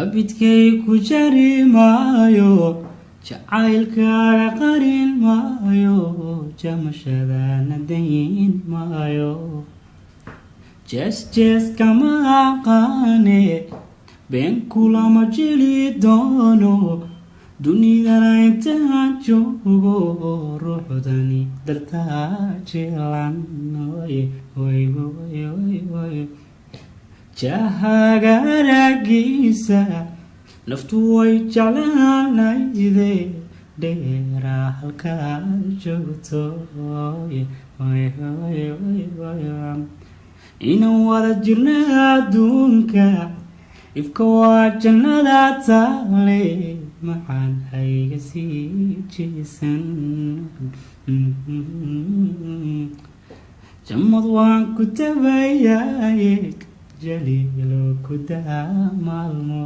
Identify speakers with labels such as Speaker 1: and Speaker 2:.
Speaker 1: abidkay ku jari maayo jacaylkaaga qarin maayo jamashadana dayn maayo jees kama aqaane been kulama jili doono dunidana intaan joogo ruuxdani dartaa jilan jahagaragiisa naftu way jeclaanayde dheeraa halkaa joogto inaan wada jirna adduunka ifka waa jannada taale maxaan hayga sii jeesan jamad waan ku tabayaye jaliilo ku daa maalmo